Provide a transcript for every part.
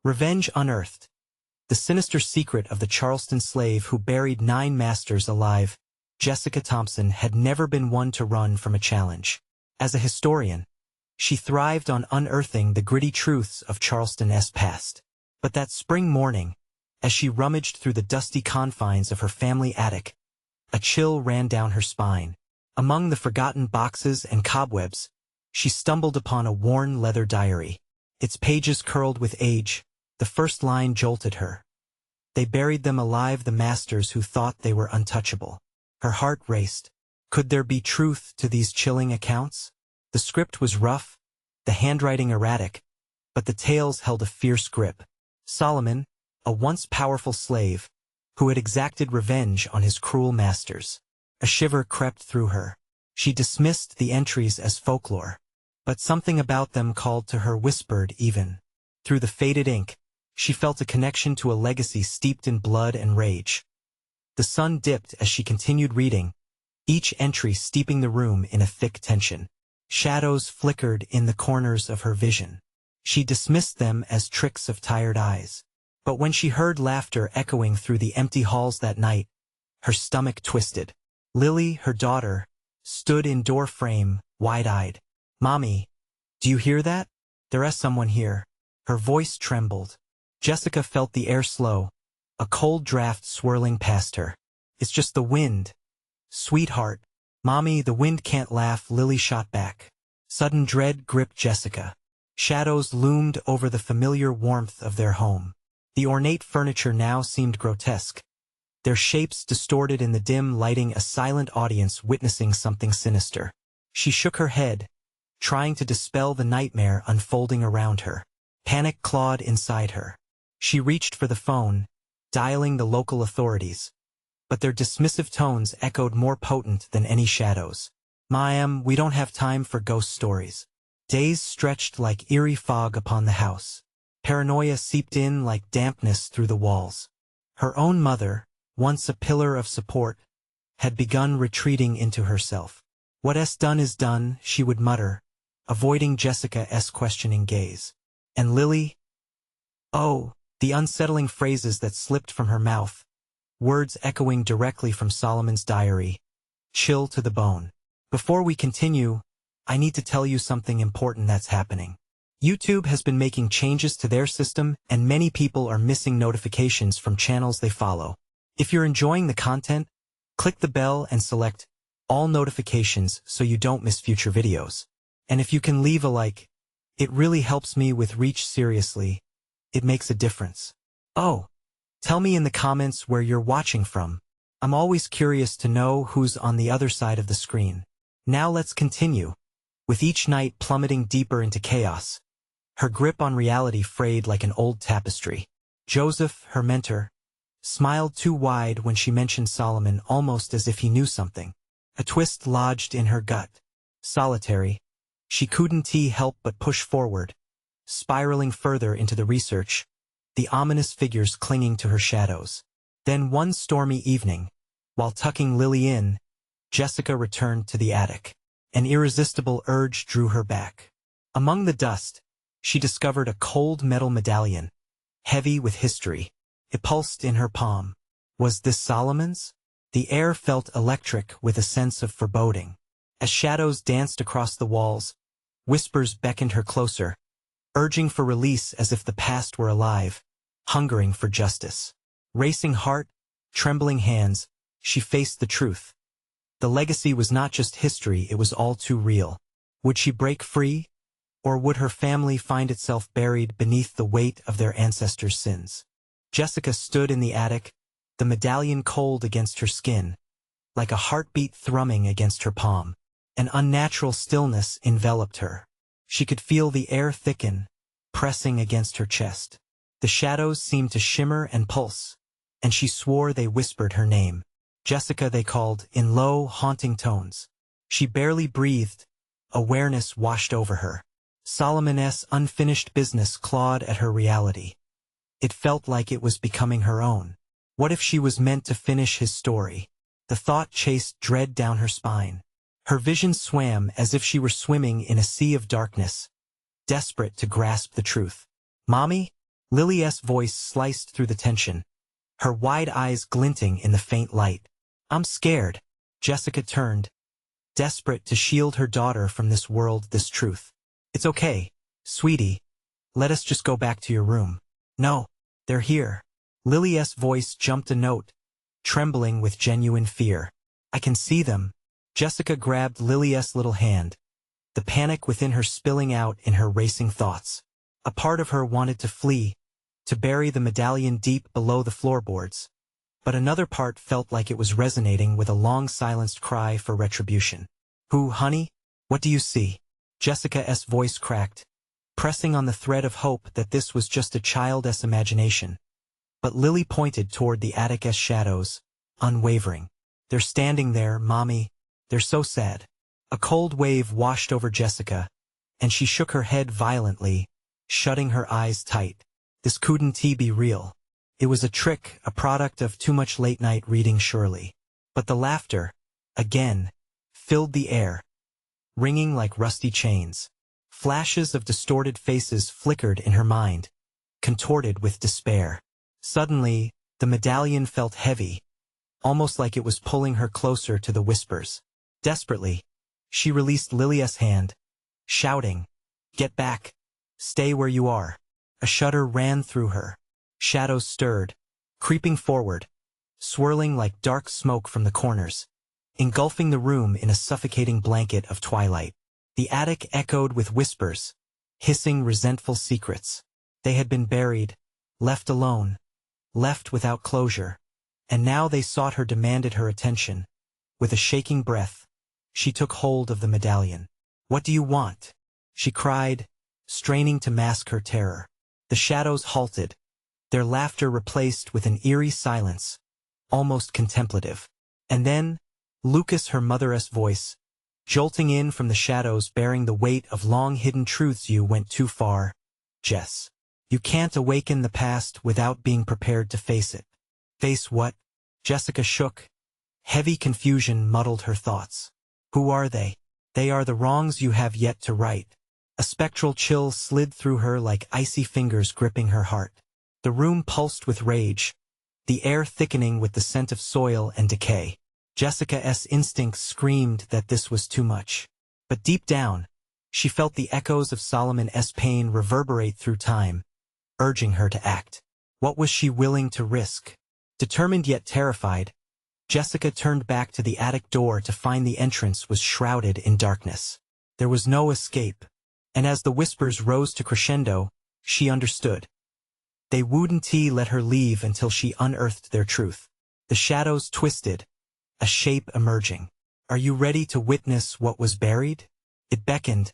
Revenge Unearthed. The sinister secret of the Charleston slave who buried 9 masters alive, Jessica Thompson had never been one to run from a challenge. As a historian, she thrived on unearthing the gritty truths of Charleston's past. But that spring morning, as she rummaged through the dusty confines of her family attic, a chill ran down her spine. Among the forgotten boxes and cobwebs, she stumbled upon a worn leather diary. Its pages curled with age, the first line jolted her. They buried them alive, the masters who thought they were untouchable. Her heart raced. Could there be truth to these chilling accounts? The script was rough, the handwriting erratic, but the tales held a fierce grip. Solomon, a once powerful slave, who had exacted revenge on his cruel masters. A shiver crept through her. She dismissed the entries as folklore, but something about them called to her, whispered even. Through the faded ink, she felt a connection to a legacy steeped in blood and rage. The sun dipped as she continued reading, each entry steeping the room in a thick tension. Shadows flickered in the corners of her vision. She dismissed them as tricks of tired eyes. But when she heard laughter echoing through the empty halls that night, her stomach twisted. Lily, her daughter, stood in door frame, wide-eyed. "Mommy, do you hear that? There's someone here." Her voice trembled. Jessica felt the air slow, a cold draft swirling past her. "It's just the wind, sweetheart." "Mommy, the wind can't laugh," Lily shot back. Sudden dread gripped Jessica. Shadows loomed over the familiar warmth of their home. The ornate furniture now seemed grotesque, their shapes distorted in the dim lighting, a silent audience witnessing something sinister. She shook her head, trying to dispel the nightmare unfolding around her. Panic clawed inside her. She reached for the phone, dialing the local authorities. But their dismissive tones echoed more potent than any shadows. "Ma'am, we don't have time for ghost stories." Days stretched like eerie fog upon the house. Paranoia seeped in like dampness through the walls. Her own mother, once a pillar of support, had begun retreating into herself. "What's done is done," she would mutter, avoiding Jessica's questioning gaze. And Lily? Oh, the unsettling phrases that slipped from her mouth, words echoing directly from Solomon's diary, chill to the bone. "Before we continue, I need to tell you something important that's happening. YouTube has been making changes to their system, and many people are missing notifications from channels they follow. If you're enjoying the content, click the bell and select all notifications so you don't miss future videos. And if you can leave a like, it really helps me with reach. Seriously, it makes a difference. Oh, tell me in the comments where you're watching from. I'm always curious to know who's on the other side of the screen. Now let's continue. With each night plummeting deeper into chaos, her grip on reality frayed like an old tapestry. Joseph, her mentor, smiled too wide when she mentioned Solomon, almost as if he knew something. A twist lodged in her gut. Solitary, she couldn't help but push forward, spiraling further into the research, the ominous figures clinging to her shadows. Then one stormy evening, while tucking Lily in, Jessica returned to the attic. An irresistible urge drew her back. Among the dust, she discovered a cold metal medallion, heavy with history. It pulsed in her palm. Was this Solomon's? The air felt electric with a sense of foreboding. As shadows danced across the walls, whispers beckoned her closer, urging for release as if the past were alive, hungering for justice. Racing heart, trembling hands, she faced the truth. The legacy was not just history, it was all too real. Would she break free? Or would her family find itself buried beneath the weight of their ancestors' sins? Jessica stood in the attic, the medallion cold against her skin, like a heartbeat thrumming against her palm. An unnatural stillness enveloped her. She could feel the air thicken, pressing against her chest. The shadows seemed to shimmer and pulse, and she swore they whispered her name. Jessica, they called, in low, haunting tones. She barely breathed. Awareness washed over her. Solomon's unfinished business clawed at her reality. It felt like it was becoming her own. What if she was meant to finish his story? The thought chased dread down her spine. Her vision swam as if she were swimming in a sea of darkness, desperate to grasp the truth. "Mommy?" Lily's voice sliced through the tension, her wide eyes glinting in the faint light. I'm scared. Jessica turned, desperate to shield her daughter from this world, this truth. It's okay, sweetie. Let us just go back to your room. No, they're here. Lily's voice jumped a note, trembling with genuine fear. I can see them. Jessica grabbed Lily's little hand, the panic within her spilling out in her racing thoughts. A part of her wanted to flee, to bury the medallion deep below the floorboards, but another part felt like it was resonating with a long-silenced cry for retribution. Who, honey? What do you see? Jessica's voice cracked, pressing on the thread of hope that this was just a child's imagination. But Lily pointed toward the attic's shadows, unwavering. They're standing there, Mommy. They're so sad. A cold wave washed over Jessica, and she shook her head violently, shutting her eyes tight. This couldn't be real. It was a trick, a product of too much late-night reading surely. But the laughter, again, filled the air, ringing like rusty chains. Flashes of distorted faces flickered in her mind, contorted with despair. Suddenly, the medallion felt heavy, almost like it was pulling her closer to the whispers. Desperately, she released Lily's hand, shouting, "Get back! Stay where you are!" A shudder ran through her. Shadows stirred, creeping forward, swirling like dark smoke from the corners, engulfing the room in a suffocating blanket of twilight. The attic echoed with whispers, hissing resentful secrets. They had been buried, left alone, left without closure, and now they sought her, demanded her attention. With a shaking breath, she took hold of the medallion. "What do you want?" she cried, straining to mask her terror. The shadows halted, their laughter replaced with an eerie silence, almost contemplative. And then, Lucas, her mother's voice, jolting in from the shadows bearing the weight of long-hidden truths. "You went too far, Jess. You can't awaken the past without being prepared to face it." "Face what?" Jessica shook. Heavy confusion muddled her thoughts. "Who are they?" "They are the wrongs you have yet to right." A spectral chill slid through her like icy fingers gripping her heart. The room pulsed with rage, the air thickening with the scent of soil and decay. Jessica's instincts screamed that this was too much. But deep down, she felt the echoes of Solomon's pain reverberate through time, urging her to act. What was she willing to risk? Determined yet terrified, Jessica turned back to the attic door to find the entrance was shrouded in darkness. There was no escape. And as the whispers rose to crescendo, she understood. They wouldn't let her leave until she unearthed their truth. The shadows twisted, a shape emerging. "Are you ready to witness what was buried?" It beckoned,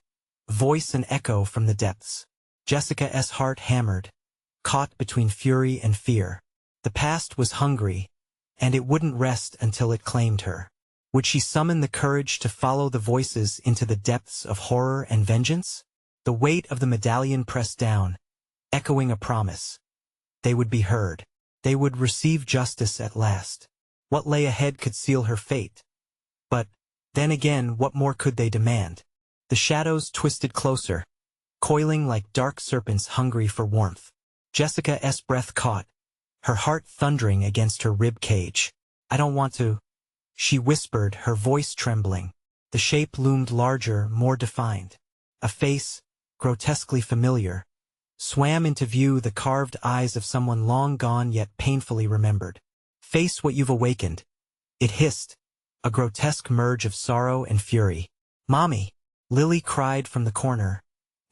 voice and echo from the depths. Jessica's heart hammered, caught between fury and fear. The past was hungry, and it wouldn't rest until it claimed her. Would she summon the courage to follow the voices into the depths of horror and vengeance? The weight of the medallion pressed down, echoing a promise. They would be heard. They would receive justice at last. What lay ahead could seal her fate. But, then again, what more could they demand? The shadows twisted closer, coiling like dark serpents hungry for warmth. Jessica's breath caught, her heart thundering against her rib cage. "I don't want to," she whispered, her voice trembling. The shape loomed larger, more defined. A face, grotesquely familiar, swam into view, the carved eyes of someone long gone yet painfully remembered. "Face what you've awakened," it hissed, a grotesque merge of sorrow and fury. "Mommy!" Lily cried from the corner,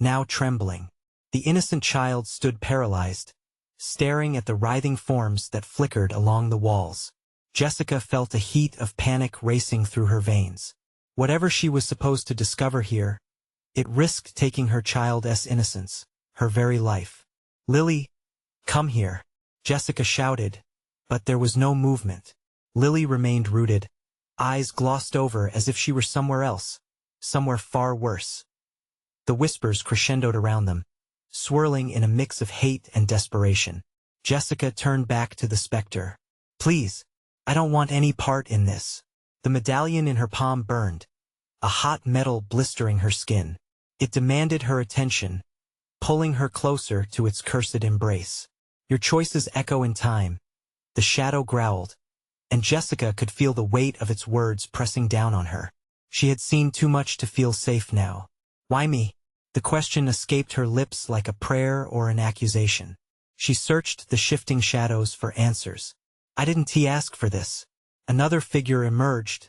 now trembling. The innocent child stood paralyzed, staring at the writhing forms that flickered along the walls. Jessica felt a heat of panic racing through her veins. Whatever she was supposed to discover here, it risked taking her child's innocence, her very life. "Lily, come here," Jessica shouted, but there was no movement. Lily remained rooted, eyes glossed over as if she were somewhere else, somewhere far worse. The whispers crescendoed around them, swirling in a mix of hate and desperation. Jessica turned back to the specter. "Please, I don't want any part in this." The medallion in her palm burned, a hot metal blistering her skin. It demanded her attention, pulling her closer to its cursed embrace. Your choices echo in time, the shadow growled, and Jessica could feel the weight of its words pressing down on her. She had seen too much to feel safe now. Why me? The question escaped her lips like a prayer or an accusation. She searched the shifting shadows for answers. I didn't ask for this. Another figure emerged,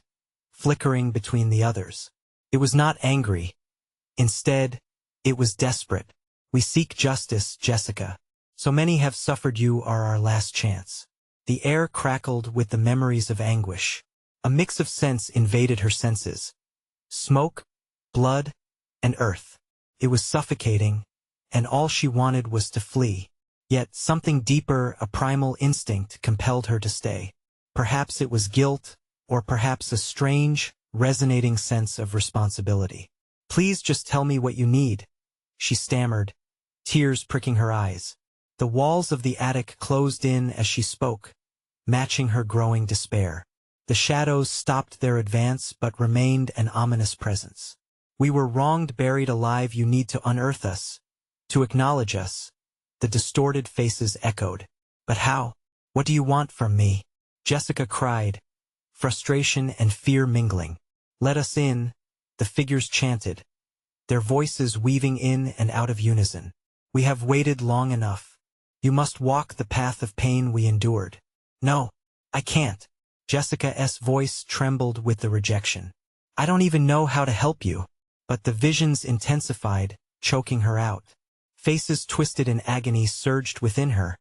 flickering between the others. It was not angry. Instead, it was desperate. We seek justice, Jessica. So many have suffered, you are our last chance. The air crackled with the memories of anguish. A mix of scents invaded her senses. Smoke, blood, and earth. It was suffocating, and all she wanted was to flee. Yet something deeper, a primal instinct, compelled her to stay. Perhaps it was guilt, or perhaps a strange, resonating sense of responsibility. Please just tell me what you need, she stammered, tears pricking her eyes. The walls of the attic closed in as she spoke, matching her growing despair. The shadows stopped their advance but remained an ominous presence. We were wronged, buried alive, you need to unearth us, to acknowledge us. The distorted faces echoed. But how? What do you want from me? Jessica cried, frustration and fear mingling. Let us in, the figures chanted, their voices weaving in and out of unison. We have waited long enough. You must walk the path of pain we endured. No, I can't. Jessica's voice trembled with the rejection. I don't even know how to help you. But the visions intensified, choking her out. Faces twisted in agony surged within her,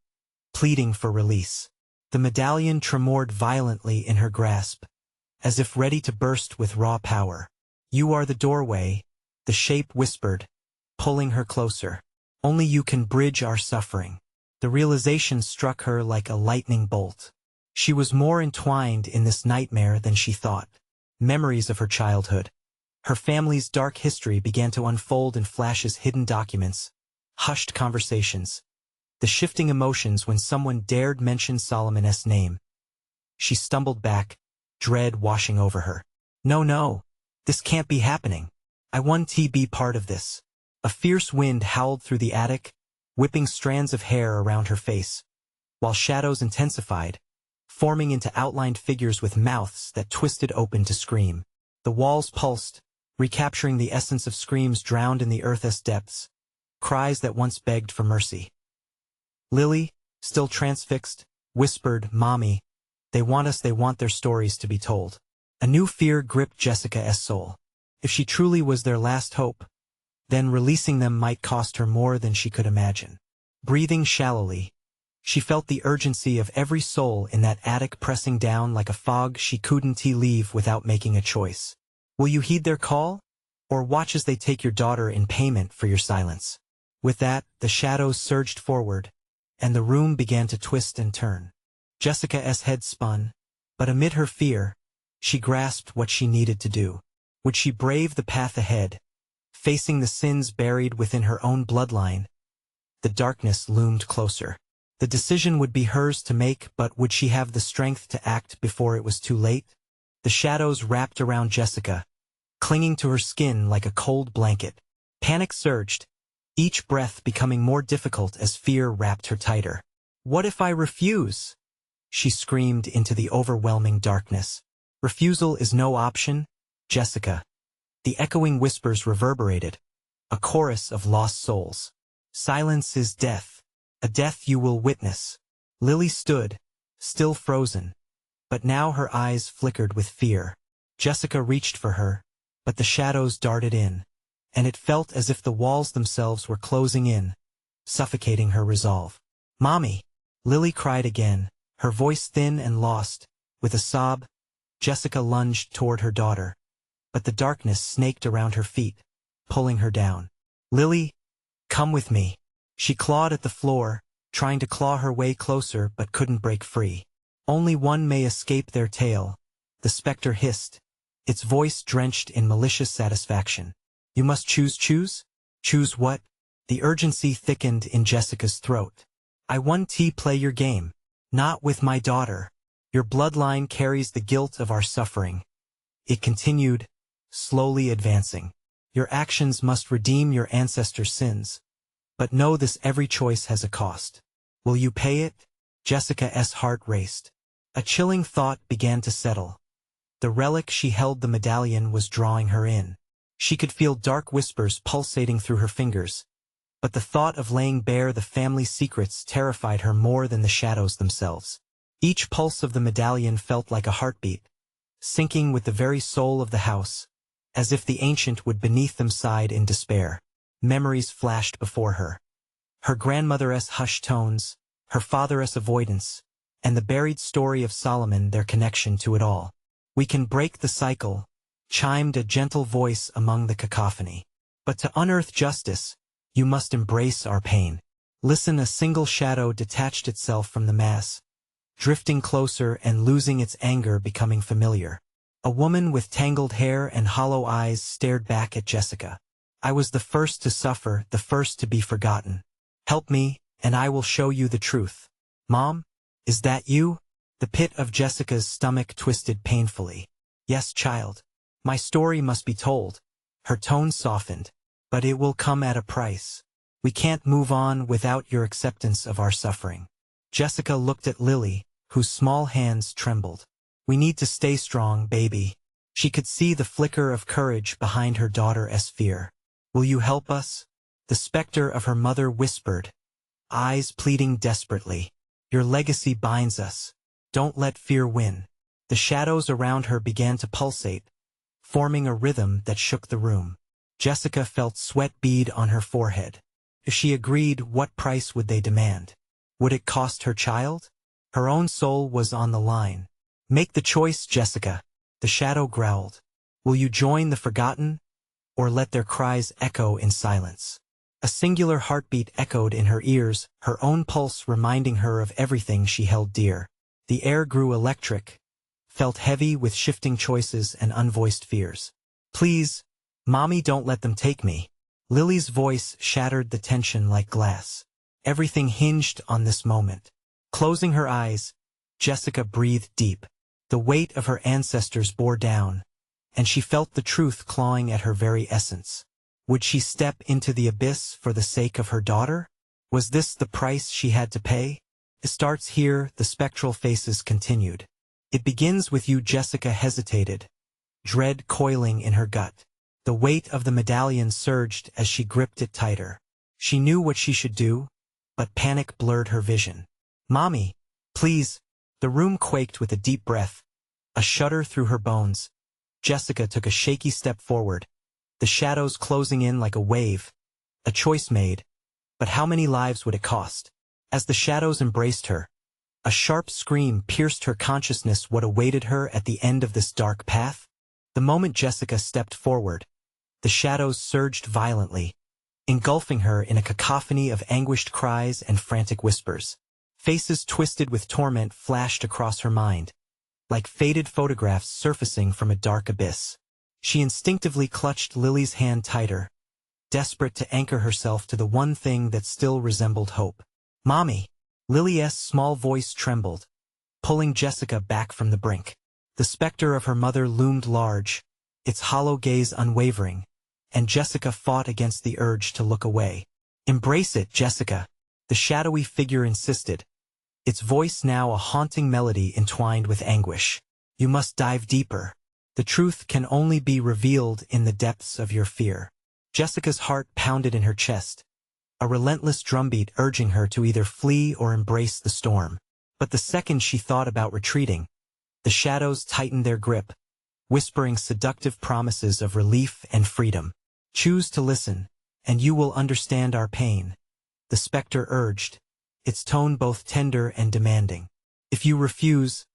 pleading for release. The medallion tremored violently in her grasp, as if ready to burst with raw power. You are the doorway, the shape whispered, pulling her closer. Only you can bridge our suffering. The realization struck her like a lightning bolt. She was more entwined in this nightmare than she thought. Memories of her childhood, her family's dark history began to unfold in flashes, hidden documents, hushed conversations, the shifting emotions when someone dared mention Solomon's name. She stumbled back, dread washing over her. No, this can't be happening. I want to be part of this. A fierce wind howled through the attic, whipping strands of hair around her face, while shadows intensified, forming into outlined figures with mouths that twisted open to scream. The walls pulsed, recapturing the essence of screams drowned in the earth's depths, cries that once begged for mercy. Lily, still transfixed, whispered, Mommy, they want us, they want their stories to be told. A new fear gripped Jessica's soul. If she truly was their last hope, then releasing them might cost her more than she could imagine. Breathing shallowly, she felt the urgency of every soul in that attic pressing down like a fog she couldn't leave without making a choice. Will you heed their call? Or watch as they take your daughter in payment for your silence? With that, the shadows surged forward, and the room began to twist and turn. Jessica's head spun, but amid her fear, she grasped what she needed to do. Would she brave the path ahead, facing the sins buried within her own bloodline? The darkness loomed closer. The decision would be hers to make, but would she have the strength to act before it was too late? The shadows wrapped around Jessica, clinging to her skin like a cold blanket. Panic surged, each breath becoming more difficult as fear wrapped her tighter. What if I refuse? She screamed into the overwhelming darkness. Refusal is no option, Jessica. The echoing whispers reverberated, a chorus of lost souls. Silence is death, a death you will witness. Lily stood, still frozen, but now her eyes flickered with fear. Jessica reached for her, but the shadows darted in, and it felt as if the walls themselves were closing in, suffocating her resolve. Mommy! Lily cried again, her voice thin and lost. With a sob, Jessica lunged toward her daughter, but the darkness snaked around her feet, pulling her down. Lily, come with me. She clawed at the floor, trying to claw her way closer but couldn't break free. Only one may escape their tail, the specter hissed, its voice drenched in malicious satisfaction. You must choose. Choose what? The urgency thickened in Jessica's throat. I want to play your game. Not with my daughter. Your bloodline carries the guilt of our suffering. It continued, slowly advancing. Your actions must redeem your ancestors' sins. But know this: every choice has a cost. Will you pay it? Jessica's heart raced. A chilling thought began to settle. The relic she held, the medallion, was drawing her in. She could feel dark whispers pulsating through her fingers, but the thought of laying bare the family's secrets terrified her more than the shadows themselves. Each pulse of the medallion felt like a heartbeat, sinking with the very soul of the house, as if the ancient would beneath them sighed in despair. Memories flashed before her. Her grandmother's hushed tones, her father's avoidance, and the buried story of Solomon, their connection to it all. "We can break the cycle," chimed a gentle voice among the cacophony. "But to unearth justice, you must embrace our pain." Listen, a single shadow detached itself from the mass, drifting closer and losing its anger, becoming familiar. A woman with tangled hair and hollow eyes stared back at Jessica. "I was the first to suffer, the first to be forgotten. Help me, and I will show you the truth." "Mom? Is that you?" The pit of Jessica's stomach twisted painfully. "Yes, child. My story must be told." Her tone softened. "But it will come at a price. We can't move on without your acceptance of our suffering." Jessica looked at Lily, whose small hands trembled. "We need to stay strong, baby." She could see the flicker of courage behind her daughter's fear. "Will you help us?" The specter of her mother whispered, eyes pleading desperately. "Your legacy binds us. Don't let fear win." The shadows around her began to pulsate, forming a rhythm that shook the room. Jessica felt sweat bead on her forehead. If she agreed, what price would they demand? Would it cost her child? Her own soul was on the line. "Make the choice, Jessica," the shadow growled. "Will you join the forgotten, or let their cries echo in silence?" A singular heartbeat echoed in her ears, her own pulse reminding her of everything she held dear. The air grew electric, felt heavy with shifting choices and unvoiced fears. "Please, Mommy, don't let them take me." Lily's voice shattered the tension like glass. Everything hinged on this moment. Closing her eyes, Jessica breathed deep. The weight of her ancestors bore down, and she felt the truth clawing at her very essence. Would she step into the abyss for the sake of her daughter? Was this the price she had to pay? "It starts here," the spectral faces continued. "It begins with you." Jessica hesitated, dread coiling in her gut. The weight of the medallion surged as she gripped it tighter. She knew what she should do, but panic blurred her vision. "Mommy, please." The room quaked with a deep breath, a shudder through her bones. Jessica took a shaky step forward, the shadows closing in like a wave. A choice made, but how many lives would it cost? As the shadows embraced her, a sharp scream pierced her consciousness. What awaited her at the end of this dark path? The moment Jessica stepped forward, the shadows surged violently, engulfing her in a cacophony of anguished cries and frantic whispers. Faces twisted with torment flashed across her mind, like faded photographs surfacing from a dark abyss. She instinctively clutched Lily's hand tighter, desperate to anchor herself to the one thing that still resembled hope. "Mommy!" Lily's small voice trembled, pulling Jessica back from the brink. The specter of her mother loomed large, its hollow gaze unwavering, and Jessica fought against the urge to look away. "Embrace it, Jessica," the shadowy figure insisted, its voice now a haunting melody entwined with anguish. "You must dive deeper. The truth can only be revealed in the depths of your fear." Jessica's heart pounded in her chest, a relentless drumbeat urging her to either flee or embrace the storm. But the second she thought about retreating, the shadows tightened their grip, whispering seductive promises of relief and freedom. "Choose to listen, and you will understand our pain," the specter urged, its tone both tender and demanding. "If you refuse,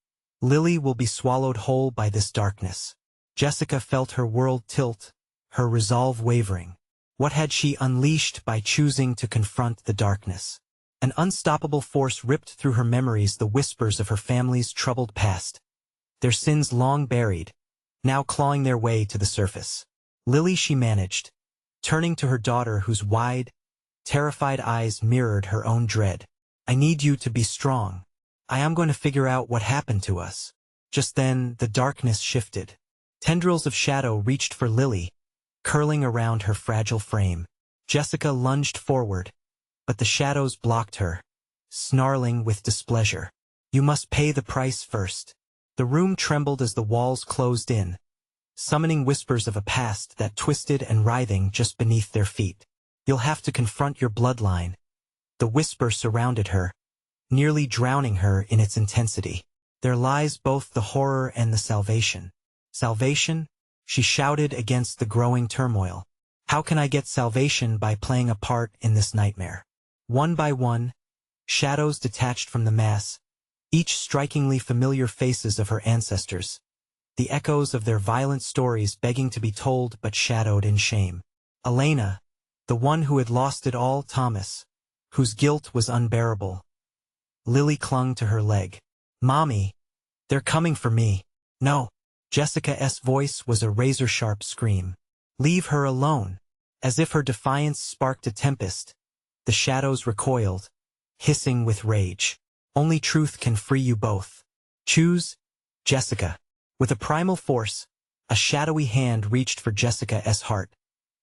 Lily will be swallowed whole by this darkness." Jessica felt her world tilt, her resolve wavering. What had she unleashed by choosing to confront the darkness? An unstoppable force ripped through her memories, the whispers of her family's troubled past, their sins long buried, now clawing their way to the surface. "Lily," she managed, turning to her daughter whose wide, terrified eyes mirrored her own dread. "I need you to be strong. I am going to figure out what happened to us." Just then, the darkness shifted. Tendrils of shadow reached for Lily, curling around her fragile frame. Jessica lunged forward, But the shadows blocked her, snarling with displeasure. You must pay the price first. The room trembled as the walls closed in, summoning whispers of a past that twisted and writhing just beneath their feet. You'll have to confront your bloodline. The whisper surrounded her, nearly drowning her in its intensity. There lies both the horror and the salvation. Salvation? She shouted against the growing turmoil. How can I get salvation by playing a part in this nightmare? One by one, shadows detached from the mass, each strikingly familiar faces of her ancestors, the echoes of their violent stories begging to be told but shadowed in shame. Elena, the one who had lost it all, Thomas, whose guilt was unbearable. Lily clung to her leg. Mommy, they're coming for me. No. Jessica's voice was a razor-sharp scream. Leave her alone. As if her defiance sparked a tempest, the shadows recoiled, hissing with rage. Only truth can free you both. Choose, Jessica. With a primal force, a shadowy hand reached for Jessica's heart,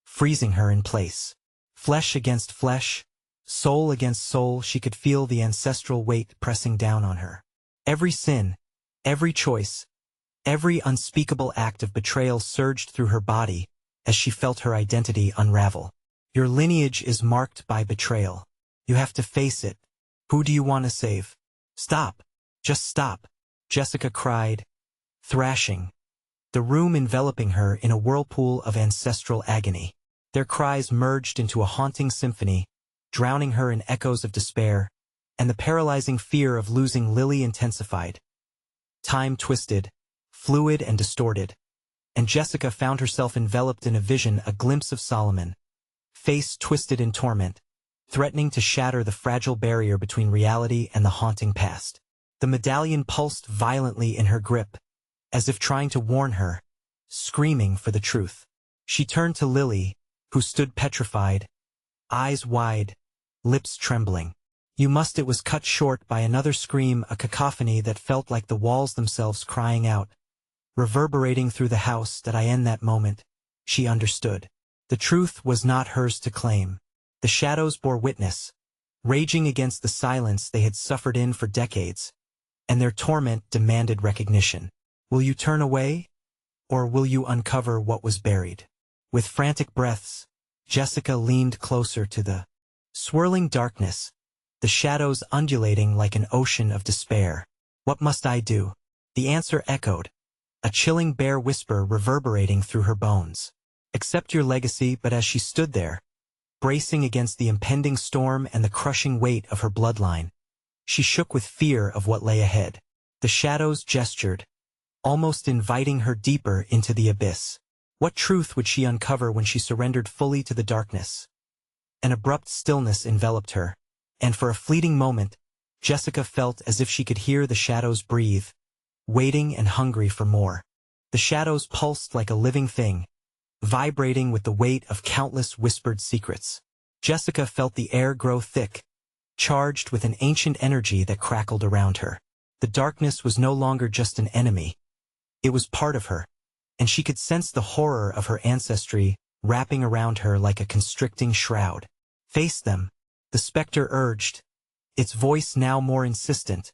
freezing her in place. Flesh against flesh, soul against soul, she could feel the ancestral weight pressing down on her. Every sin, every choice, every unspeakable act of betrayal surged through her body as she felt her identity unravel. Your lineage is marked by betrayal. You have to face it. Who do you want to save? Stop. Just stop, Jessica cried, thrashing, the room enveloping her in a whirlpool of ancestral agony. Their cries merged into a haunting symphony, drowning her in echoes of despair, and the paralyzing fear of losing Lily intensified. Time twisted, fluid and distorted, and Jessica found herself enveloped in a vision, a glimpse of Solomon, face twisted in torment, threatening to shatter the fragile barrier between reality and the haunting past. The medallion pulsed violently in her grip, as if trying to warn her, screaming for the truth. She turned to Lily, who stood petrified, eyes wide, lips trembling. You must. It was cut short by another scream, a cacophony that felt like the walls themselves crying out, reverberating through the house. That I end that moment, she understood. The truth was not hers to claim. The shadows bore witness, raging against the silence they had suffered in for decades, and their torment demanded recognition. Will you turn away, or will you uncover what was buried? With frantic breaths, Jessica leaned closer to the swirling darkness, the shadows undulating like an ocean of despair. What must I do? The answer echoed, a chilling bare whisper reverberating through her bones. Accept your legacy. But as she stood there, bracing against the impending storm and the crushing weight of her bloodline, she shook with fear of what lay ahead. The shadows gestured, almost inviting her deeper into the abyss. What truth would she uncover when she surrendered fully to the darkness? An abrupt stillness enveloped her, and for a fleeting moment, Jessica felt as if she could hear the shadows breathe, waiting and hungry for more. The shadows pulsed like a living thing, vibrating with the weight of countless whispered secrets. Jessica felt the air grow thick, charged with an ancient energy that crackled around her. The darkness was no longer just an enemy. It was part of her, and she could sense the horror of her ancestry wrapping around her like a constricting shroud. Face them, the specter urged, its voice now more insistent,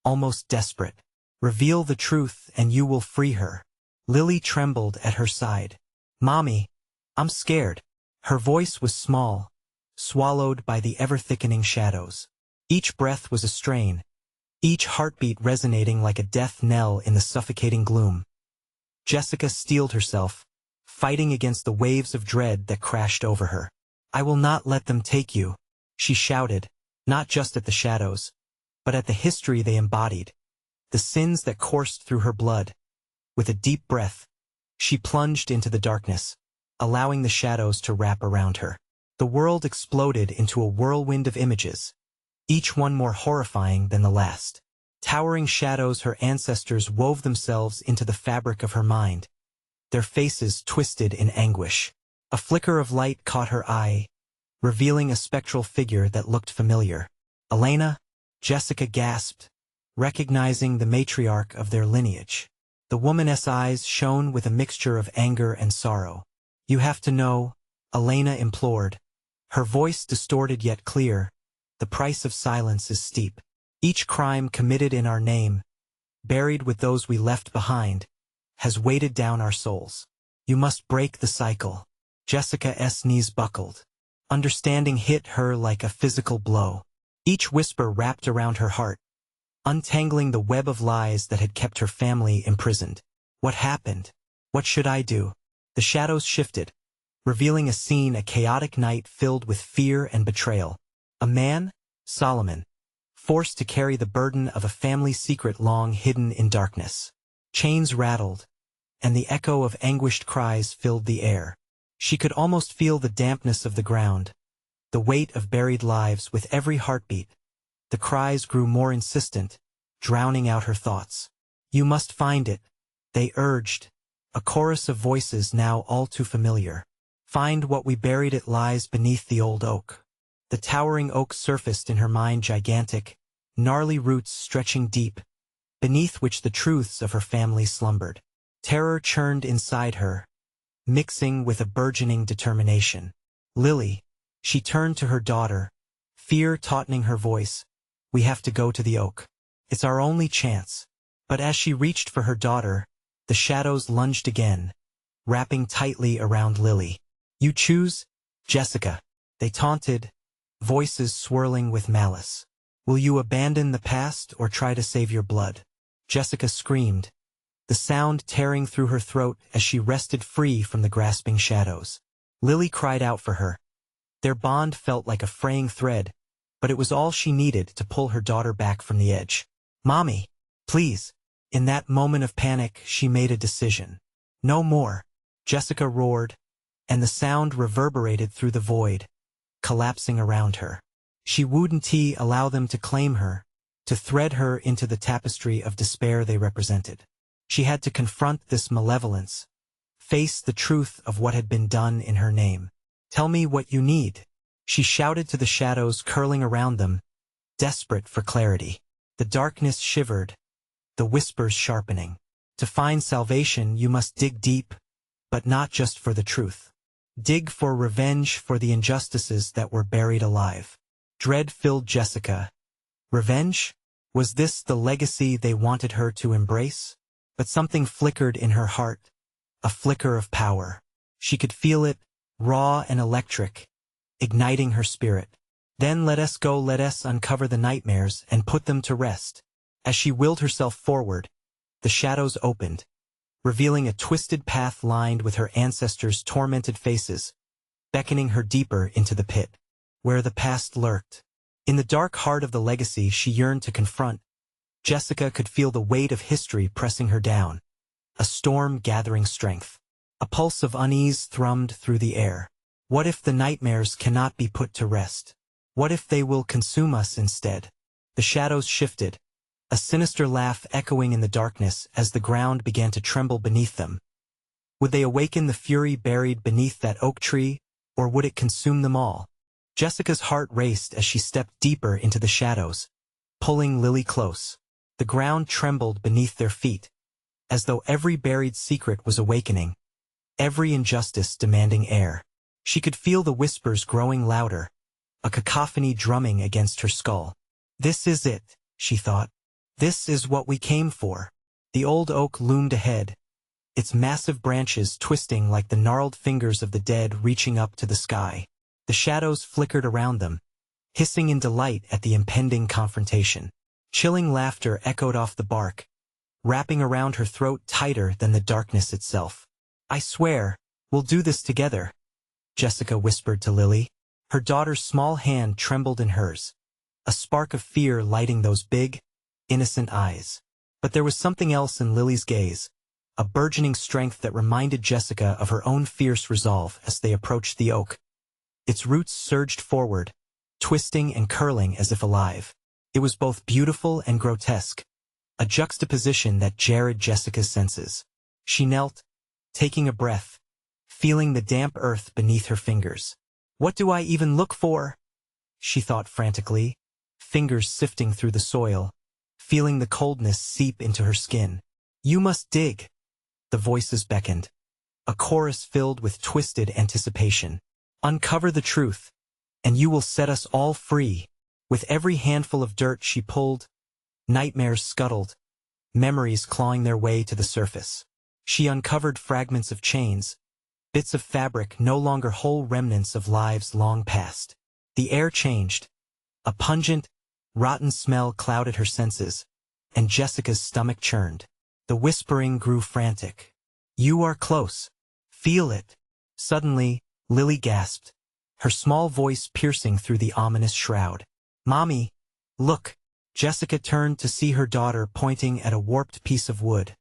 almost desperate. Reveal the truth and you will free her. Lily trembled at her side. Mommy, I'm scared. Her voice was small, swallowed by the ever-thickening shadows. Each breath was a strain, each heartbeat resonating like a death knell in the suffocating gloom. Jessica steeled herself, fighting against the waves of dread that crashed over her. I will not let them take you, she shouted, not just at the shadows, but at the history they embodied, the sins that coursed through her blood. With a deep breath, she plunged into the darkness, allowing the shadows to wrap around her. The world exploded into a whirlwind of images, each one more horrifying than the last. Towering shadows, her ancestors wove themselves into the fabric of her mind, their faces twisted in anguish. A flicker of light caught her eye, revealing a spectral figure that looked familiar. Elena, Jessica gasped, recognizing the matriarch of their lineage. The woman's eyes shone with a mixture of anger and sorrow. You have to know, Elena implored, her voice distorted yet clear. the price of silence is steep. Each crime committed in our name, buried with those we left behind, has weighted down our souls. You must break the cycle. Jessica's knees buckled. Understanding hit her like a physical blow. Each whisper wrapped around her heart, untangling the web of lies that had kept her family imprisoned. What happened? What should I do? The shadows shifted, revealing a chaotic night filled with fear and betrayal. A man, Solomon, forced to carry the burden of a family secret long hidden in darkness. Chains rattled, and the echo of anguished cries filled the air. She could almost feel the dampness of the ground, the weight of buried lives with every heartbeat. The cries grew more insistent, drowning out her thoughts. You must find it, they urged, a chorus of voices now all too familiar. Find what we buried, it lies beneath the old oak. The towering oak surfaced in her mind, gigantic, gnarly roots stretching deep, beneath which the truths of her family slumbered. Terror churned inside her, mixing with a burgeoning determination. Lily, she turned to her daughter, fear tautening her voice. We have to go to the oak. It's our only chance. But as she reached for her daughter, the shadows lunged again, wrapping tightly around Lily. You choose, Jessica, they taunted, voices swirling with malice. Will you abandon the past or try to save your blood? Jessica screamed, the sound tearing through her throat as she wrested free from the grasping shadows. Lily cried out for her. Their bond felt like a fraying thread, but it was all she needed to pull her daughter back from the edge. Mommy, please. In that moment of panic, she made a decision. No more, Jessica roared, and the sound reverberated through the void, collapsing around her. She wouldn't allow them to claim her, to thread her into the tapestry of despair they represented. She had to confront this malevolence, face the truth of what had been done in her name. Tell me what you need, she shouted to the shadows curling around them, desperate for clarity. The darkness shivered, the whispers sharpening. To find salvation you must dig deep, but not just for the truth. Dig for revenge for the injustices that were buried alive. Dread filled Jessica. Revenge? Was this the legacy they wanted her to embrace? But something flickered in her heart, a flicker of power. She could feel it, raw and electric, igniting her spirit. Then let us go, let us uncover the nightmares and put them to rest. As she willed herself forward, the shadows opened, revealing a twisted path lined with her ancestors' tormented faces, beckoning her deeper into the pit, where the past lurked. In the dark heart of the legacy she yearned to confront, Jessica could feel the weight of history pressing her down, a storm gathering strength. A pulse of unease thrummed through the air. What if the nightmares cannot be put to rest? What if they will consume us instead? The shadows shifted, a sinister laugh echoing in the darkness as the ground began to tremble beneath them. Would they awaken the fury buried beneath that oak tree, or would it consume them all? Jessica's heart raced as she stepped deeper into the shadows, pulling Lily close. The ground trembled beneath their feet, as though every buried secret was awakening, every injustice demanding air. She could feel the whispers growing louder, a cacophony drumming against her skull. This is it, she thought. This is what we came for. The old oak loomed ahead, its massive branches twisting like the gnarled fingers of the dead reaching up to the sky. The shadows flickered around them, hissing in delight at the impending confrontation. Chilling laughter echoed off the bark, wrapping around her throat tighter than the darkness itself. I swear, we'll do this together, Jessica whispered to Lily. Her daughter's small hand trembled in hers, a spark of fear lighting those big, innocent eyes. But there was something else in Lily's gaze, a burgeoning strength that reminded Jessica of her own fierce resolve as they approached the oak. Its roots surged forward, twisting and curling as if alive. It was both beautiful and grotesque, a juxtaposition that jarred Jessica's senses. She knelt, taking a breath, feeling the damp earth beneath her fingers. What do I even look for? She thought frantically, fingers sifting through the soil, feeling the coldness seep into her skin. You must dig, the voices beckoned, a chorus filled with twisted anticipation. Uncover the truth, and you will set us all free. With every handful of dirt she pulled, nightmares scuttled, memories clawing their way to the surface. She uncovered fragments of chains, bits of fabric no longer whole remnants of lives long past. The air changed. A pungent, rotten smell clouded her senses, and Jessica's stomach churned. The whispering grew frantic. "You are close. Feel it." Suddenly, Lily gasped, her small voice piercing through the ominous shroud. "Mommy, look." Jessica turned to see her daughter pointing at a warped piece of wood,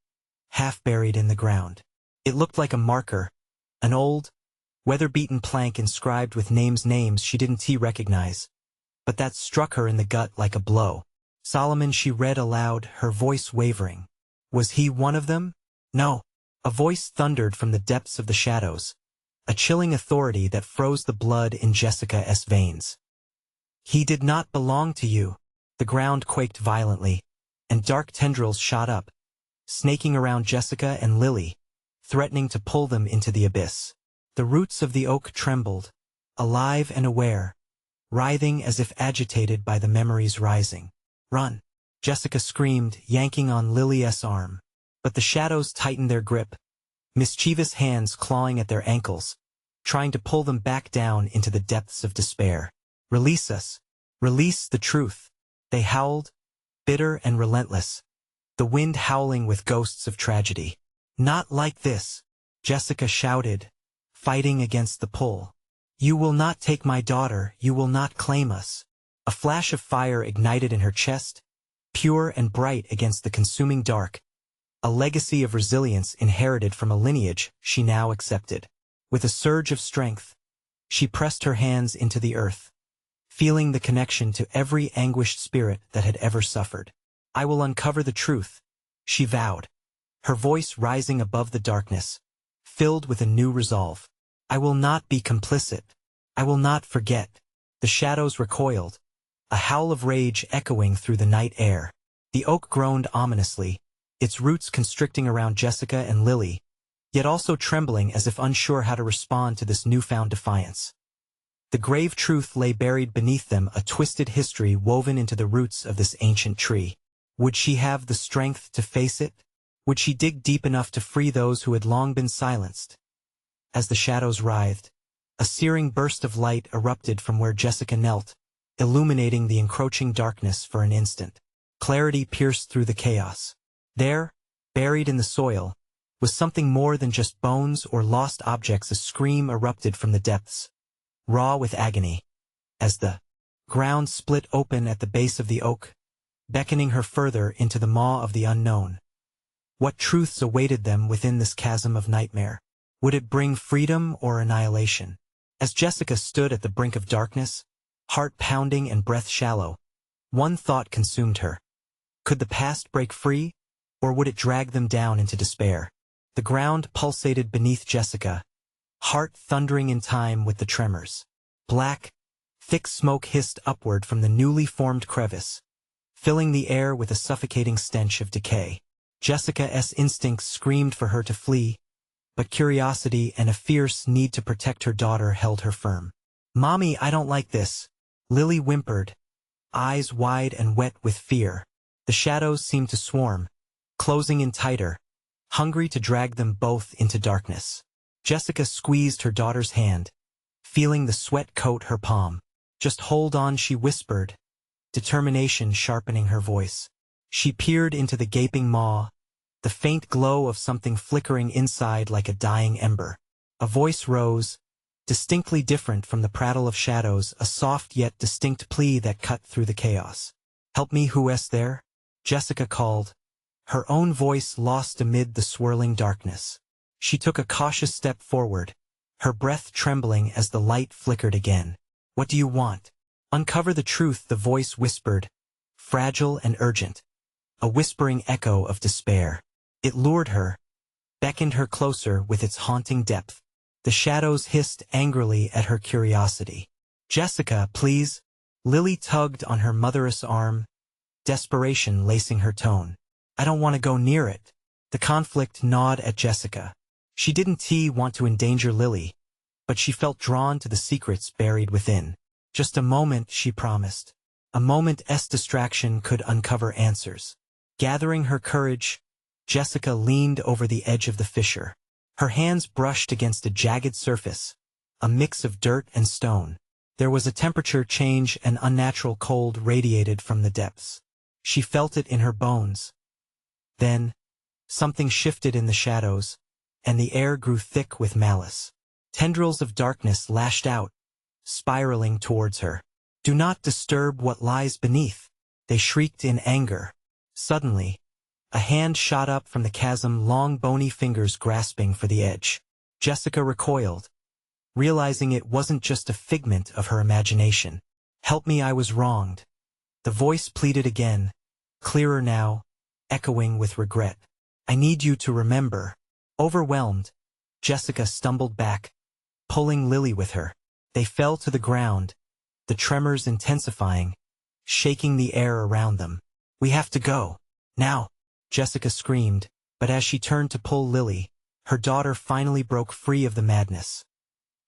half buried in the ground. It looked like a marker, an old, weather-beaten plank inscribed with names she didn't recognize. But that struck her in the gut like a blow. "Solomon," she read aloud, her voice wavering. "Was he one of them?" "No." A voice thundered from the depths of the shadows, a chilling authority that froze the blood in Jessica's veins. "He did not belong to you." The ground quaked violently, and dark tendrils shot up, snaking around Jessica and Lily, threatening to pull them into the abyss. The roots of the oak trembled, alive and aware, writhing as if agitated by the memories rising. "Run!" Jessica screamed, yanking on Lily's arm. But the shadows tightened their grip, mischievous hands clawing at their ankles, trying to pull them back down into the depths of despair. "Release us! Release the truth!" They howled, bitter and relentless, the wind howling with ghosts of tragedy. "Not like this!" Jessica shouted, fighting against the pull. "You will not take my daughter, you will not claim us." A flash of fire ignited in her chest, pure and bright against the consuming dark, a legacy of resilience inherited from a lineage she now accepted. With a surge of strength, she pressed her hands into the earth, feeling the connection to every anguished spirit that had ever suffered. "I will uncover the truth," she vowed, her voice rising above the darkness, filled with a new resolve. "I will not be complicit. I will not forget." The shadows recoiled, a howl of rage echoing through the night air. The oak groaned ominously, its roots constricting around Jessica and Lily, yet also trembling as if unsure how to respond to this newfound defiance. The grave truth lay buried beneath them, a twisted history woven into the roots of this ancient tree. Would she have the strength to face it? Would she dig deep enough to free those who had long been silenced? As the shadows writhed, a searing burst of light erupted from where Jessica knelt, illuminating the encroaching darkness for an instant. Clarity pierced through the chaos. There, buried in the soil, was something more than just bones or lost objects. A scream erupted from the depths, raw with agony, as the ground split open at the base of the oak, beckoning her further into the maw of the unknown. What truths awaited them within this chasm of nightmare? Would it bring freedom or annihilation? As Jessica stood at the brink of darkness, heart pounding and breath shallow, one thought consumed her. Could the past break free, or would it drag them down into despair? The ground pulsated beneath Jessica, heart thundering in time with the tremors. Black, thick smoke hissed upward from the newly formed crevice, filling the air with a suffocating stench of decay. Jessica's instincts screamed for her to flee, but curiosity and a fierce need to protect her daughter held her firm. "Mommy, I don't like this," Lily whimpered, eyes wide and wet with fear. The shadows seemed to swarm, closing in tighter, hungry to drag them both into darkness. Jessica squeezed her daughter's hand, feeling the sweat coat her palm. "Just hold on," she whispered, determination sharpening her voice. She peered into the gaping maw, the faint glow of something flickering inside like a dying ember. A voice rose, distinctly different from the prattle of shadows, a soft yet distinct plea that cut through the chaos. "Help me, who's there?" Jessica called, her own voice lost amid the swirling darkness. She took a cautious step forward, her breath trembling as the light flickered again. "What do you want?" "Uncover the truth," the voice whispered, fragile and urgent, a whispering echo of despair. It lured her, beckoned her closer with its haunting depth. The shadows hissed angrily at her curiosity. "Jessica, please." Lily tugged on her mother's arm, desperation lacing her tone. "I don't want to go near it." The conflict gnawed at Jessica. She didn't want to endanger Lily, but she felt drawn to the secrets buried within. "Just a moment," she promised. A moment's distraction could uncover answers. Gathering her courage, Jessica leaned over the edge of the fissure. Her hands brushed against a jagged surface, a mix of dirt and stone. There was a temperature change, and unnatural cold radiated from the depths. She felt it in her bones. Then, something shifted in the shadows, and the air grew thick with malice. Tendrils of darkness lashed out, spiraling towards her. "Do not disturb what lies beneath," they shrieked in anger. Suddenly, a hand shot up from the chasm, long bony fingers grasping for the edge. Jessica recoiled, realizing it wasn't just a figment of her imagination. "Help me, I was wronged." The voice pleaded again, clearer now, echoing with regret. "I need you to remember." Overwhelmed, Jessica stumbled back, pulling Lily with her. They fell to the ground, the tremors intensifying, shaking the air around them. "We have to go. Now," Jessica screamed, but as she turned to pull Lily, her daughter finally broke free of the madness.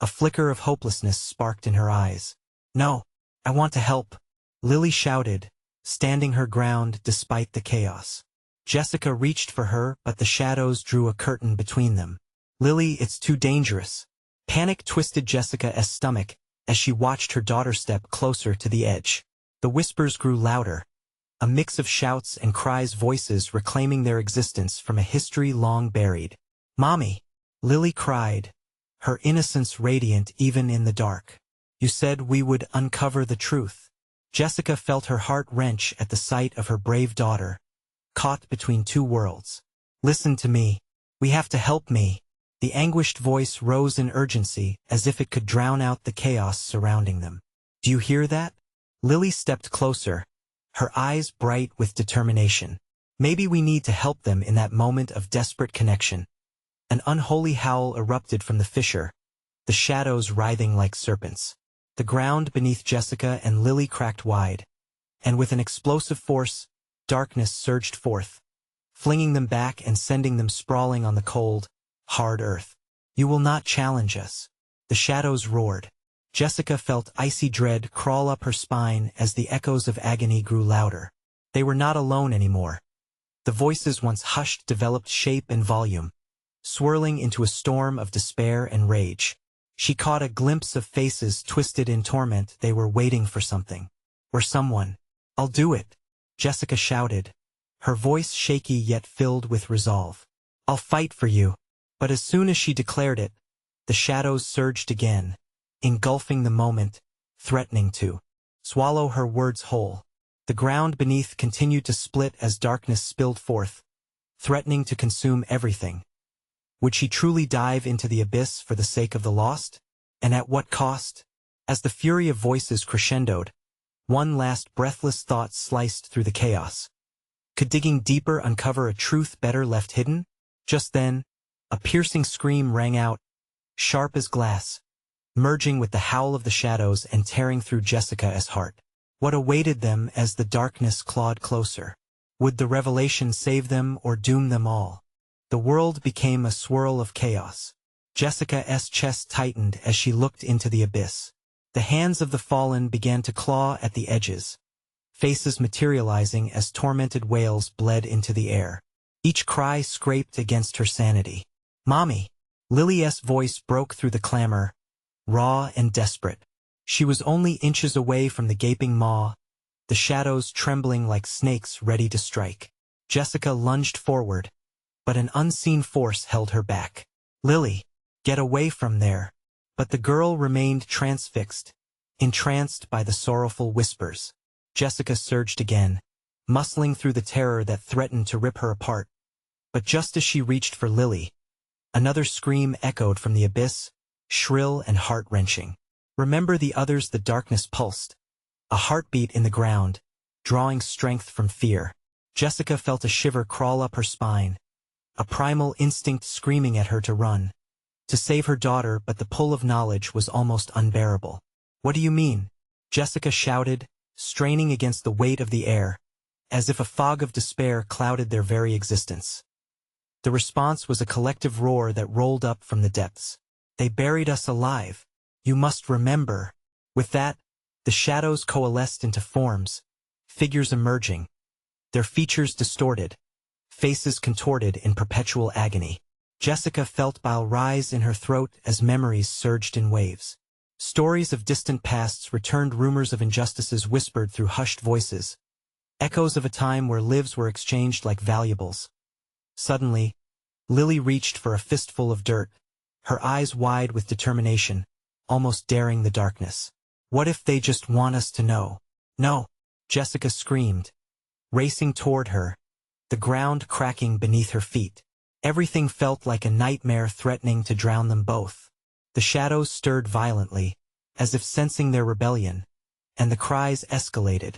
A flicker of hopelessness sparked in her eyes. "No, I want to help," Lily shouted, standing her ground despite the chaos. Jessica reached for her, but the shadows drew a curtain between them. "Lily, it's too dangerous." Panic twisted Jessica's stomach as she watched her daughter step closer to the edge. The whispers grew louder, a mix of shouts and cries, voices reclaiming their existence from a history long buried. "Mommy!" Lily cried, her innocence radiant even in the dark. "You said we would uncover the truth." Jessica felt her heart wrench at the sight of her brave daughter, caught between two worlds. "Listen to me. We have to help me." The anguished voice rose in urgency, as if it could drown out the chaos surrounding them. "Do you hear that?" Lily stepped closer, her eyes bright with determination. "Maybe we need to help them in that moment of desperate connection." An unholy howl erupted from the fissure, the shadows writhing like serpents. The ground beneath Jessica and Lily cracked wide, and with an explosive force, darkness surged forth, flinging them back and sending them sprawling on the cold, hard earth. "You will not challenge us," the shadows roared. Jessica felt icy dread crawl up her spine as the echoes of agony grew louder. They were not alone anymore. The voices once hushed developed shape and volume, swirling into a storm of despair and rage. She caught a glimpse of faces twisted in torment. They were waiting for something, or someone. "I'll do it," Jessica shouted, her voice shaky yet filled with resolve. "I'll fight for you." But as soon as she declared it, the shadows surged again, engulfing the moment, threatening to swallow her words whole. The ground beneath continued to split as darkness spilled forth, threatening to consume everything. Would she truly dive into the abyss for the sake of the lost? And at what cost? As the fury of voices crescendoed, one last breathless thought sliced through the chaos. Could digging deeper uncover a truth better left hidden? Just then, a piercing scream rang out, sharp as glass, merging with the howl of the shadows and tearing through Jessica's heart. What awaited them as the darkness clawed closer? Would the revelation save them or doom them all? The world became a swirl of chaos. Jessica's chest tightened as she looked into the abyss. The hands of the fallen began to claw at the edges, faces materializing as tormented wails bled into the air. Each cry scraped against her sanity. "Mommy!" Lily's voice broke through the clamor, raw and desperate. She was only inches away from the gaping maw, the shadows trembling like snakes ready to strike. Jessica lunged forward, but an unseen force held her back. "Lily, get away from there." But the girl remained transfixed, entranced by the sorrowful whispers. Jessica surged again, muscling through the terror that threatened to rip her apart. But just as she reached for Lily, another scream echoed from the abyss, shrill and heart-wrenching. "Remember the others." The darkness pulsed, a heartbeat in the ground, drawing strength from fear. Jessica felt a shiver crawl up her spine, a primal instinct screaming at her to run, to save her daughter, but the pull of knowledge was almost unbearable. "What do you mean?" Jessica shouted, straining against the weight of the air, as if a fog of despair clouded their very existence. The response was a collective roar that rolled up from the depths. "They buried us alive. You must remember." With that, The shadows coalesced into forms, figures emerging, their features distorted, faces contorted in perpetual agony. Jessica felt bile rise in her throat as memories surged in waves. Stories of distant pasts returned, rumors of injustices whispered through hushed voices, echoes of a time where lives were exchanged like valuables. Suddenly, Lily reached for a fistful of dirt, her eyes wide with determination, almost daring the darkness. What if they just want us to know? No! Jessica screamed, racing toward her, the ground cracking beneath her feet. Everything felt like a nightmare threatening to drown them both. The shadows stirred violently, as if sensing their rebellion, and the cries escalated,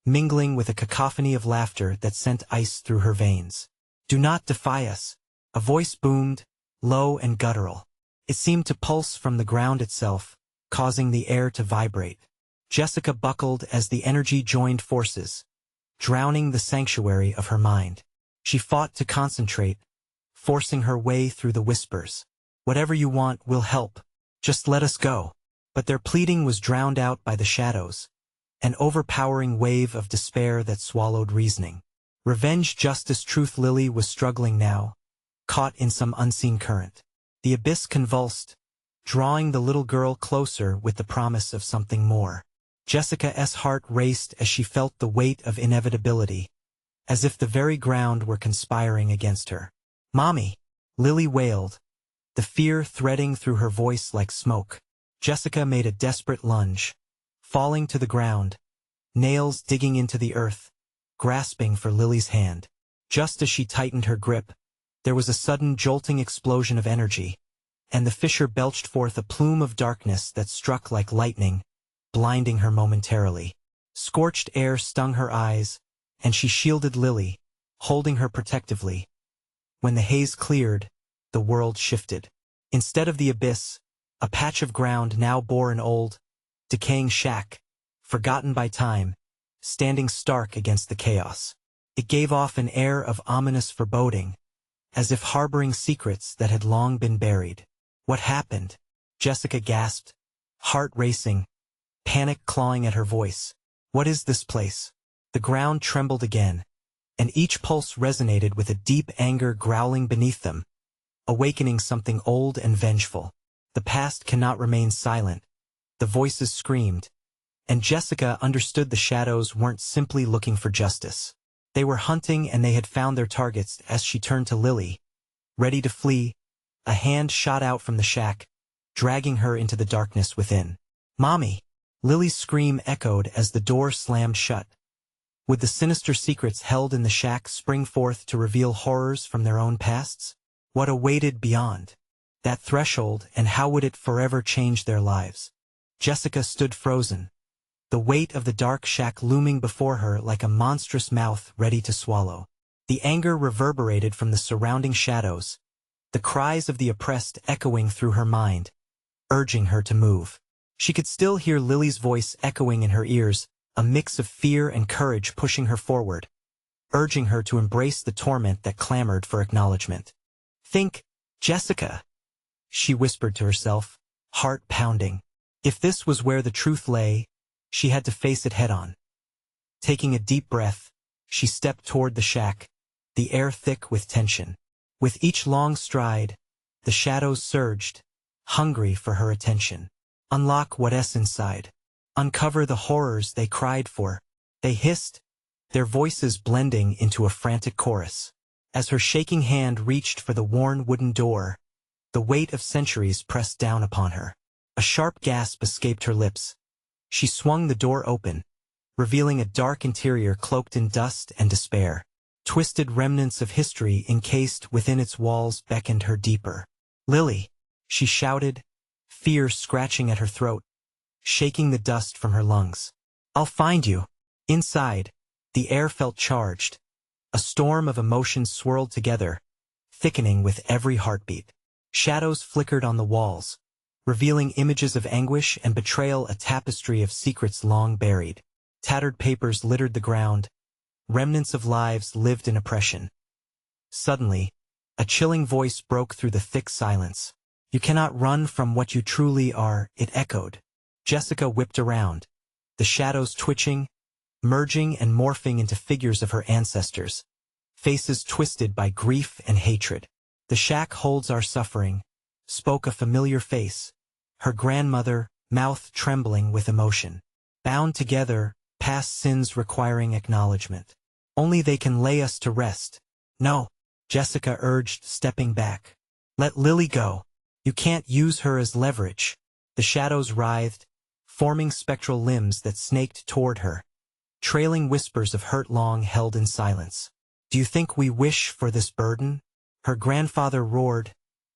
mingling with a cacophony of laughter that sent ice through her veins. "Do not defy us," a voice boomed, low and guttural. It seemed to pulse from the ground itself, causing the air to vibrate. Jessica buckled as the energy joined forces, drowning the sanctuary of her mind. She fought to concentrate, forcing her way through the whispers. "Whatever you want will help. Just let us go." But their pleading was drowned out by the shadows, an overpowering wave of despair that swallowed reasoning. Revenge, justice, truth. Lily was struggling now, caught in some unseen current. The abyss convulsed, drawing the little girl closer with the promise of something more. Jessica's heart raced as she felt the weight of inevitability, as if the very ground were conspiring against her. "Mommy!" Lily wailed, the fear threading through her voice like smoke. Jessica made a desperate lunge, falling to the ground, nails digging into the earth, grasping for Lily's hand. Just as she tightened her grip, there was a sudden jolting explosion of energy, and the fissure belched forth a plume of darkness that struck like lightning, blinding her momentarily. Scorched air stung her eyes, and she shielded Lily, holding her protectively. When the haze cleared, the world shifted. Instead of the abyss, a patch of ground now bore an old, decaying shack, forgotten by time, standing stark against the chaos. It gave off an air of ominous foreboding, as if harboring secrets that had long been buried. "What happened?" Jessica gasped, heart racing, panic clawing at her voice. "What is this place?" The ground trembled again, and each pulse resonated with a deep anger growling beneath them, awakening something old and vengeful. The past cannot remain silent, the voices screamed, and Jessica understood the shadows weren't simply looking for justice. They were hunting, and they had found their targets. As she turned to Lily, ready to flee, a hand shot out from the shack, dragging her into the darkness within. "Mommy!" Lily's scream echoed as the door slammed shut. Would the sinister secrets held in the shack spring forth to reveal horrors from their own pasts? What awaited beyond that threshold, and how would it forever change their lives? Jessica stood frozen, the weight of the dark shack looming before her like a monstrous mouth ready to swallow. The anger reverberated from the surrounding shadows, the cries of the oppressed echoing through her mind, urging her to move. She could still hear Lily's voice echoing in her ears, a mix of fear and courage pushing her forward, urging her to embrace the torment that clamored for acknowledgement. "Think, Jessica," she whispered to herself, heart pounding. If this was where the truth lay, she had to face it head-on. Taking a deep breath, she stepped toward the shack, the air thick with tension. With each long stride, the shadows surged, hungry for her attention. Unlock what's inside. Uncover the horrors they cried for. They hissed, their voices blending into a frantic chorus. As her shaking hand reached for the worn wooden door, the weight of centuries pressed down upon her. A sharp gasp escaped her lips. She swung the door open, revealing a dark interior cloaked in dust and despair. Twisted remnants of history encased within its walls beckoned her deeper. "Lily!" she shouted, fear scratching at her throat, shaking the dust from her lungs. "I'll find you." Inside, the air felt charged. A storm of emotions swirled together, thickening with every heartbeat. Shadows flickered on the walls, revealing images of anguish and betrayal, a tapestry of secrets long buried. Tattered papers littered the ground, remnants of lives lived in oppression. Suddenly, a chilling voice broke through the thick silence. "You cannot run from what you truly are," it echoed. Jessica whipped around, the shadows twitching, merging and morphing into figures of her ancestors, faces twisted by grief and hatred. "The shack holds our suffering," spoke a familiar face, her grandmother, mouth trembling with emotion. "Bound together, past sins requiring acknowledgement. Only they can lay us to rest." "No," Jessica urged, stepping back. "Let Lily go. You can't use her as leverage." The shadows writhed, forming spectral limbs that snaked toward her, trailing whispers of hurt long held in silence. "Do you think we wish for this burden?" Her grandfather roared,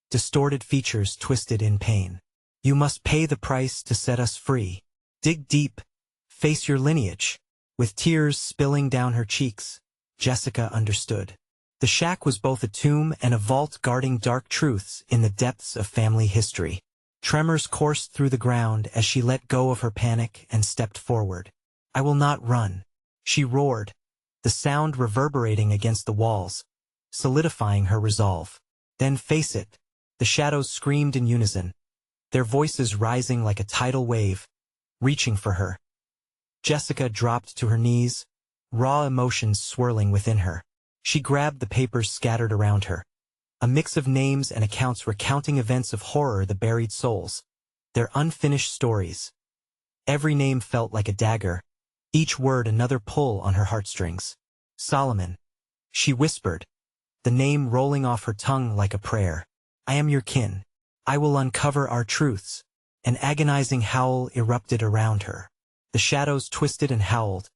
distorted features twisted in pain. "You must pay the price to set us free. Dig deep, face your lineage." With tears spilling down her cheeks, Jessica understood. The shack was both a tomb and a vault guarding dark truths in the depths of family history. Tremors coursed through the ground as she let go of her panic and stepped forward. "I will not run," she roared, the sound reverberating against the walls, solidifying her resolve. "Then face it," the shadows screamed in unison, their voices rising like a tidal wave, reaching for her. Jessica dropped to her knees, raw emotions swirling within her. She grabbed the papers scattered around her, a mix of names and accounts recounting events of horror, the buried souls, their unfinished stories. Every name felt like a dagger, each word another pull on her heartstrings. "Solomon," she whispered, the name rolling off her tongue like a prayer. "I am your kin. I will uncover our truths." An agonizing howl erupted around her. The shadows twisted and howled,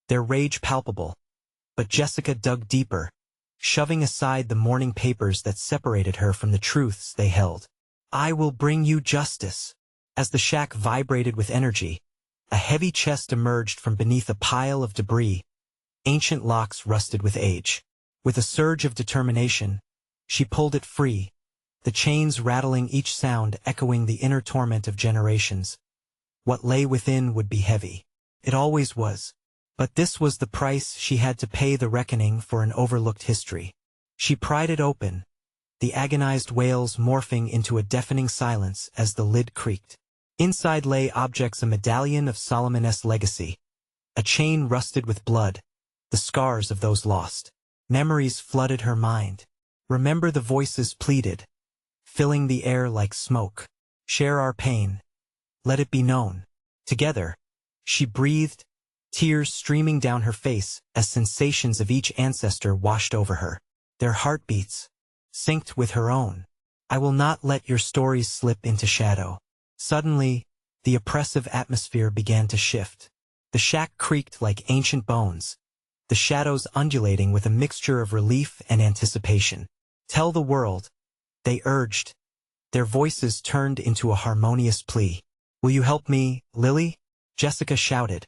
their rage palpable. But Jessica dug deeper, shoving aside the mourning papers that separated her from the truths they held. "I will bring you justice." As the shack vibrated with energy, a heavy chest emerged from beneath a pile of debris, ancient locks rusted with age. With a surge of determination, she pulled it free, the chains rattling, each sound echoing the inner torment of generations. What lay within would be heavy. It always was. But this was the price she had to pay, the reckoning for an overlooked history. She pried it open, the agonized wails morphing into a deafening silence as the lid creaked. Inside lay objects: a medallion of Solomon's legacy, a chain rusted with blood, the scars of those lost. Memories flooded her mind. "Remember," the voices pleaded, filling the air like smoke. "Share our pain. Let it be known." Together, she breathed, tears streaming down her face as sensations of each ancestor washed over her, their heartbeats synced with her own. "I will not let your stories slip into shadow." Suddenly, the oppressive atmosphere began to shift. The shack creaked like ancient bones, the shadows undulating with a mixture of relief and anticipation. "Tell the world," they urged, their voices turned into a harmonious plea. "Will you help me, Lily?" Jessica shouted,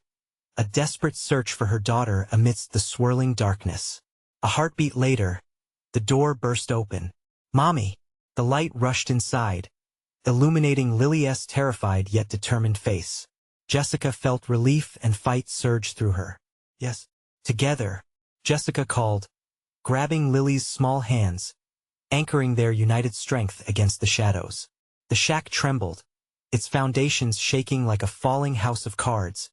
a desperate search for her daughter amidst the swirling darkness. A heartbeat later, the door burst open. "Mommy!" The light rushed inside, illuminating Lily's terrified yet determined face. Jessica felt relief and fight surge through her. "Yes." "Together," Jessica called, grabbing Lily's small hands, anchoring their united strength against the shadows. The shack trembled, its foundations shaking like a falling house of cards,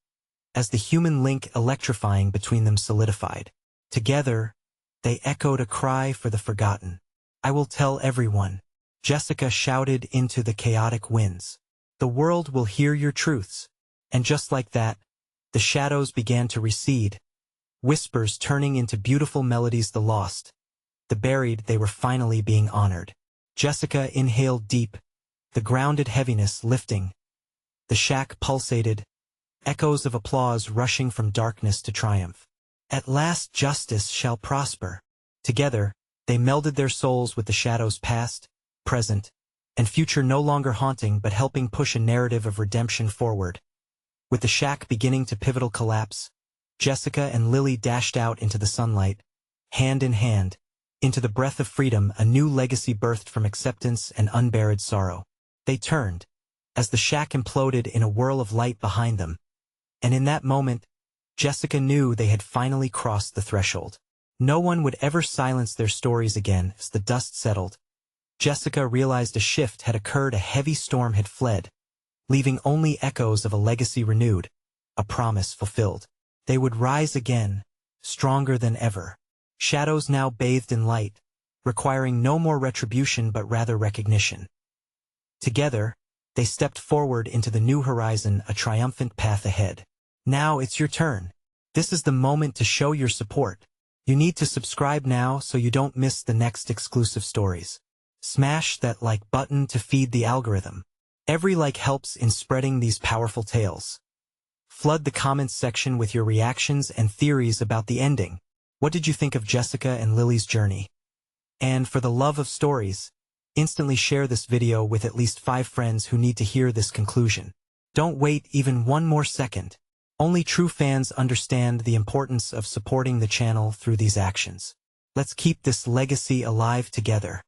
as the human link electrifying between them solidified. Together, they echoed a cry for the forgotten. "I will tell everyone," Jessica shouted into the chaotic winds. "The world will hear your truths." And just like that, the shadows began to recede, whispers turning into beautiful melodies. The lost, the buried, they were finally being honored. Jessica inhaled deep, the grounded heaviness lifting. The shack pulsated, echoes of applause rushing from darkness to triumph. "At last justice shall prosper." Together, they melded their souls with the shadows past, present, and future, no longer haunting but helping push a narrative of redemption forward. With the shack beginning to pivotal collapse, Jessica and Lily dashed out into the sunlight, hand in hand, into the breath of freedom. A new legacy birthed from acceptance and unburied sorrow. They turned, as the shack imploded in a whirl of light behind them. And in that moment, Jessica knew they had finally crossed the threshold. No one would ever silence their stories again. As the dust settled, Jessica realized a shift had occurred. A heavy storm had fled, leaving only echoes of a legacy renewed, a promise fulfilled. They would rise again, stronger than ever. Shadows now bathed in light, requiring no more retribution but rather recognition. Together, they stepped forward into the new horizon, a triumphant path ahead. Now it's your turn. This is the moment to show your support. You need to subscribe now so you don't miss the next exclusive stories. Smash that like button to feed the algorithm. Every like helps in spreading these powerful tales. Flood the comments section with your reactions and theories about the ending. What did you think of Jessica and Lily's journey? And for the love of stories, instantly share this video with at least 5 friends who need to hear this conclusion. Don't wait even one more second. Only true fans understand the importance of supporting the channel through these actions. Let's keep this legacy alive together.